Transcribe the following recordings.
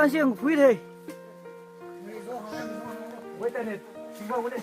lan xiang phui thế với tên này xin vào cái này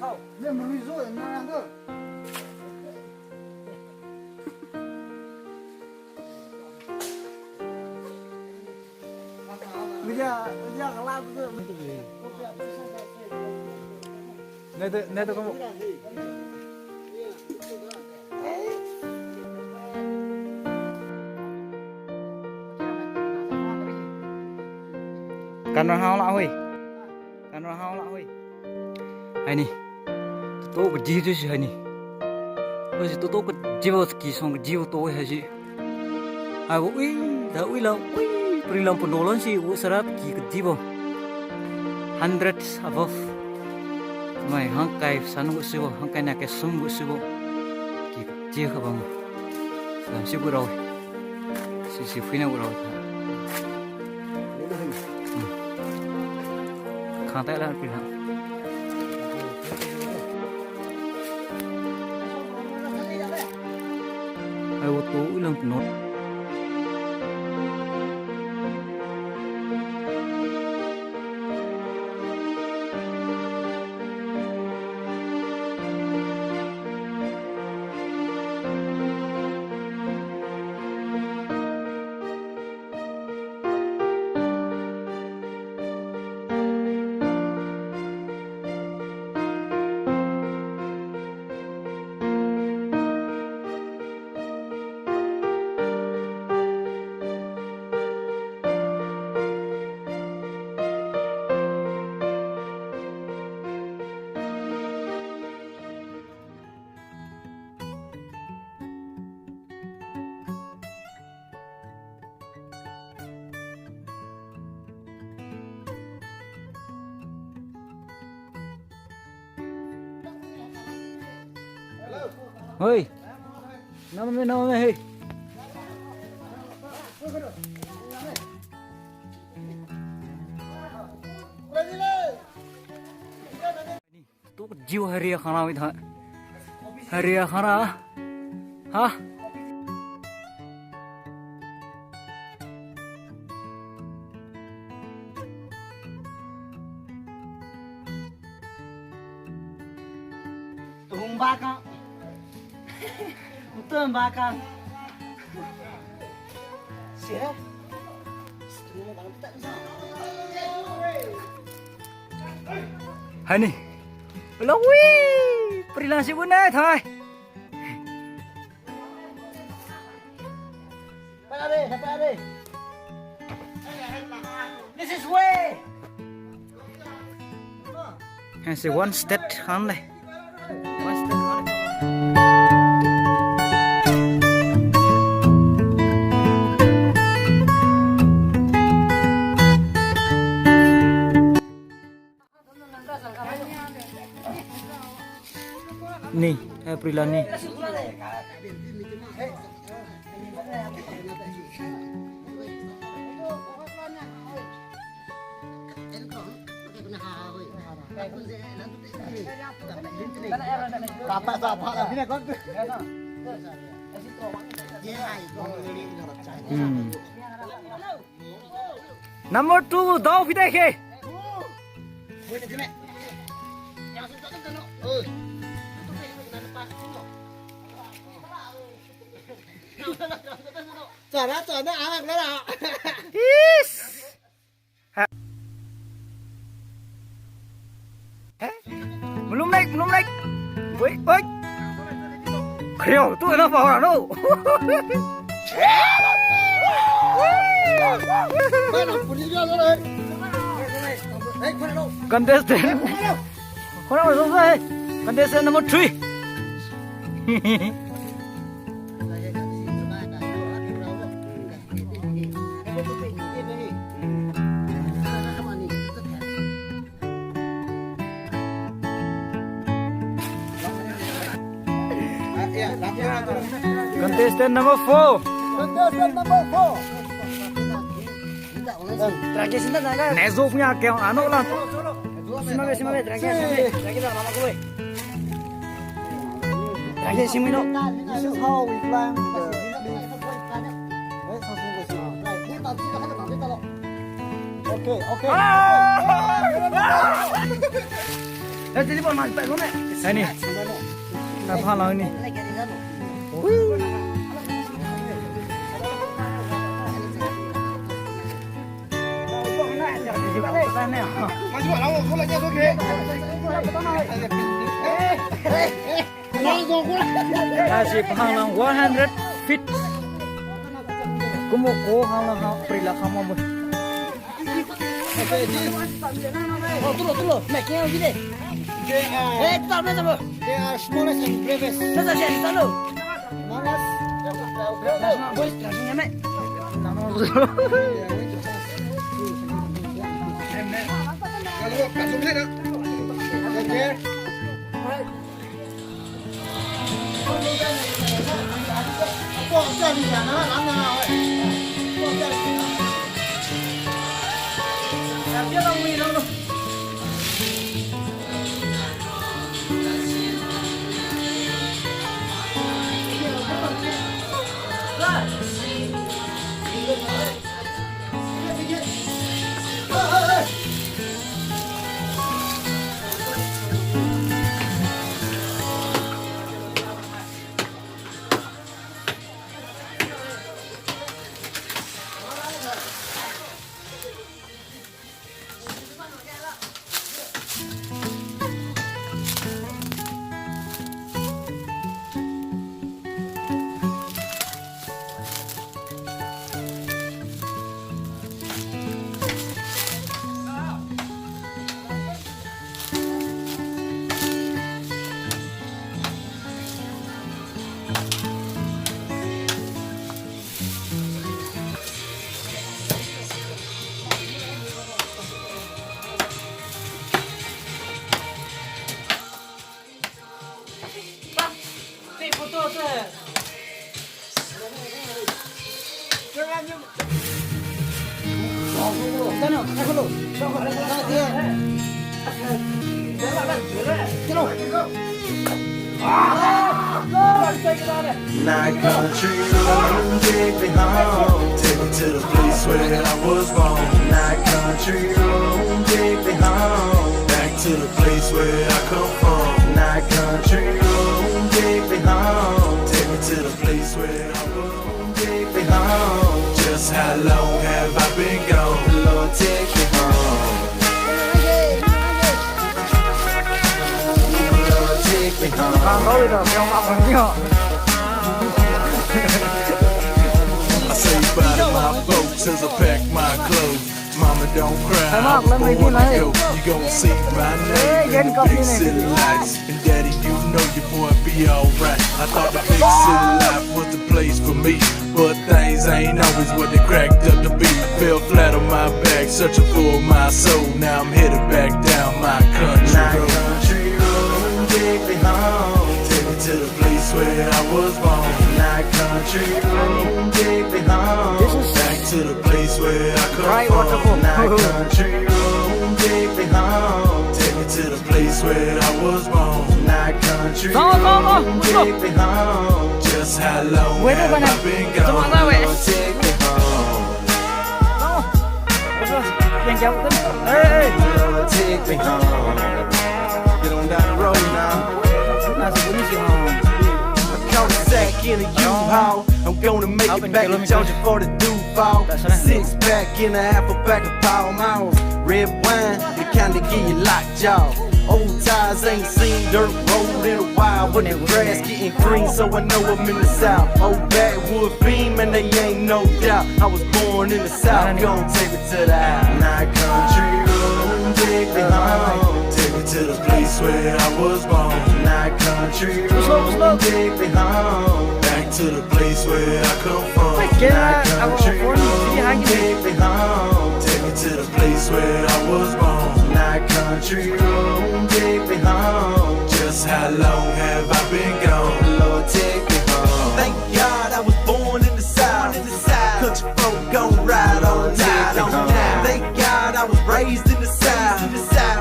sao nên mình rồi nó ăn được bây giờ cái lao tôi này tôi có một Kan rahau lah oi. Kan rahau lah oi. Hai ni. To ko ji ju hai ni. Oi to ko jiwa ki song jiwa to hai ji. Ai wo ui da ui la ui. Prilam pendolan si wo sarat ki ke jiwa. Hundreds above. Mai hang kai san wo siwo hang kai na ke sum wo siwo. Ki ji ka bang. Sam si bu rau. Si phina bu rau. Khang tay là pin hang. Ai ô tô ulang penot. Oi. Nama hei. Tu jiwa hari khana wit ha. Hari khana. Ha? Bakang. Betul bakang. Siap. Hai ni. Lo wi. Perilang si bune thôi. Pada. This is way. Has one step kan đây. Nih, April nih. Number 2, dao phi dekhe. Chở nó áo được nào. Yes. Belum naik. Woi. Kêu tụi nó vào nào đâu. Contestant. Con nào xuống đây? Contestant number 3. Contestant number 4. Terakhir sini naga. Nezoknya kau anu lah. Simame, terakhir nama gue. Terakhir sini no. This is how we climb the Đây nè, ta pha lời nè. Ta chỉ pha lòng 100 feet. Cũng một cố hàng là họ phải là không mà. Tulo, mẹ kéo gì đây? Tao nói tao. They are smallest and bravest. Tao sẽ tao luôn. Smallest. Bos, terus nyampe. Kalau kat sumber dah. Okay. Kau jangan ni jangan lama. Kau jangan. Dia bang mi dong. Night country road, take me home. Take me to the place where I was born. Night country road, take me home. Back to the place where I come from. Night country road, take me home. Take me to the place where I was born. Take me home. Just how long have I been gone? Lord, take me home. Lord, take me home. I say bye to my folks as I pack my clothes. Mama, don't cry. I'm going to go. You gon' see my name in the big city lights. And daddy, you know your boy be alright. I thought the big city life was the place for me, but things ain't always what they cracked up to be. Fell flat on my back, searching for my soul. Now I'm headed back down my country road. Country road, take me home. Take me to the place where I was born. Night country road, take me home. Back to the place where I come from. Night country road, take me home. Take me to the place where I was born. Night country road, take me home. Just how long have I been gone? Lord, take me home. Lord, take me home. Get on down the road now. Cul-de-sac in a U-Haul. I'm gonna make it back to Georgia for the Duval. 6-pack in a half a pack of Pall Mall. Red wine, the kind that give you lockjaw. Old tires ain't seen dirt road in a while, but the grass getting green, so I know I'm in the South. Old backwood beam, and they ain't no doubt. I was born in the South, gon' take me to the house. Night country road, take me home. Take me to the place where I was born. Night country road, take me home. Back to the place where I come from. Night country road, take me home. Take me to the place where I was born. Night country road, take me home. Just how long have I been gone? Lord, take me home. Thank God I was born in the South. Country folk gon' ride on down. Thank God I was raised in the South.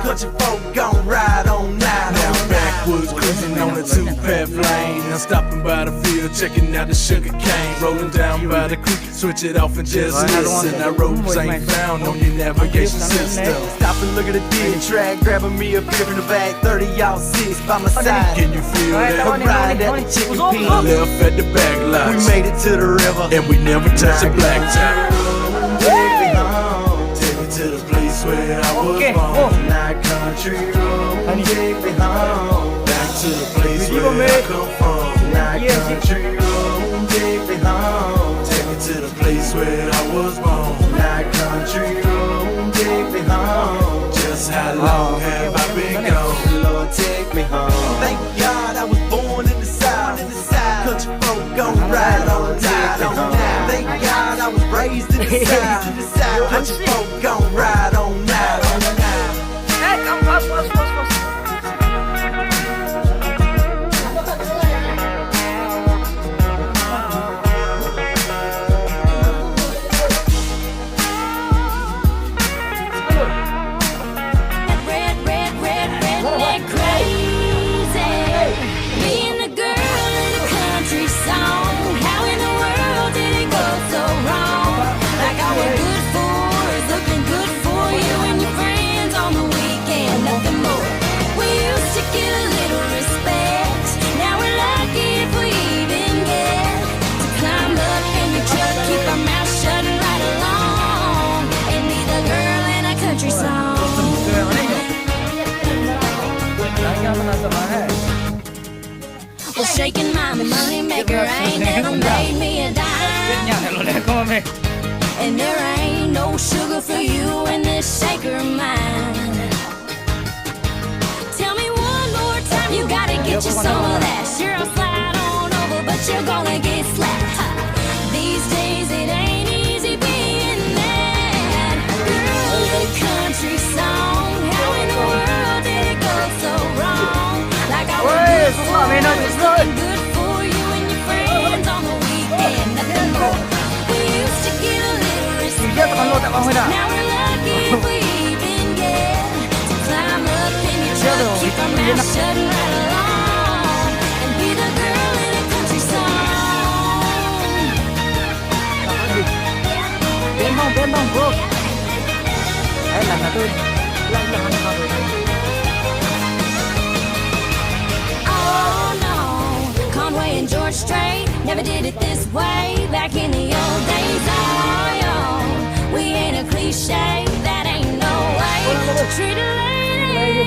Country folk gon' ride on now. Now I'm backwoods cruising on a 2-path lane. I'm stopping by the field checking out the sugar cane. Rolling down by the creek, switch it off and just listen. Our roads ain't found on your navigation system. Stop and look at the deer track, grabbing me a beer in the bag. 30 y'all 6 by my side. Can you feel that? I'm riding at the chicken pen. Left at the back lot. We made it to the river and we never touched a black top. Take me home, take me to the place where I was born. Not country road, take me home. Back to the place where I come from. Not country road, take me home. Take me to the place where I was born. Not country road, take me home. Just how long have I been gone? Lord, take me home. Thank God I was born in the South. Country folk gon' ride on down. Thank God I was raised in the South. Country folk gon' ride on now. Hey, come fast. Redneck crazy. Being the girl in a country song. How in the world did it go so wrong? Like I was good for is looking good for you and your friends on the weekend. Nothing more. We used to get a little respect. Now we're lucky if we even get to climb up in your truck, keep our mouth shut right along, and be the girl in a country song. Well, shaking my money maker ain't never made me a dime, and there ain't no sugar for you in this shaker of mine. Tell me one more time, you gotta get you some of that. Sure, I'll slide on over, but you're gonna get slapped. These days it ain't easy being that girl in a country song. How in the world did it go so wrong? Like I was good for you and your friends on the weekend. Nothing more. We used to get a little respect. Now we're lucky if we even get to climb up in your truck, keep our mouth shut right along, and be the girl in a country song. Bên bông bro. Đấy là nhà tôi. Oh no, Conway and George Strait never did it this way back in the old days. Oh, yo, we ain't a cliche, that ain't no way to treat a lady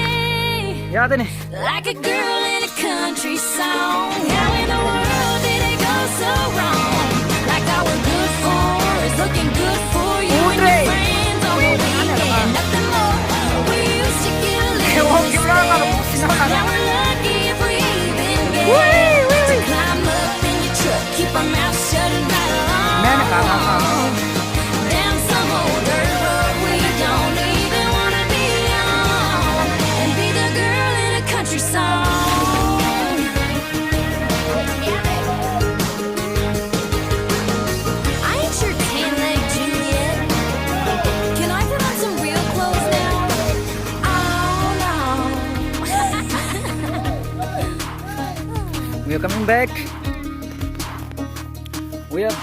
Dạ đây này. like a girl in a country song. How in the world did it go so wrong? Like I was good for is looking good for you and your friends on the weekend. Nothing more. We used to get a little respect. Now we're lucky if we even get to climb up in your truck, keep our mouth shut right along, down some old dirt road we don't even wanna be on, and be the girl in a country song. I ain't sure tan leg Juliet. Can I put on some real clothes now? Oh no. We are coming back. We are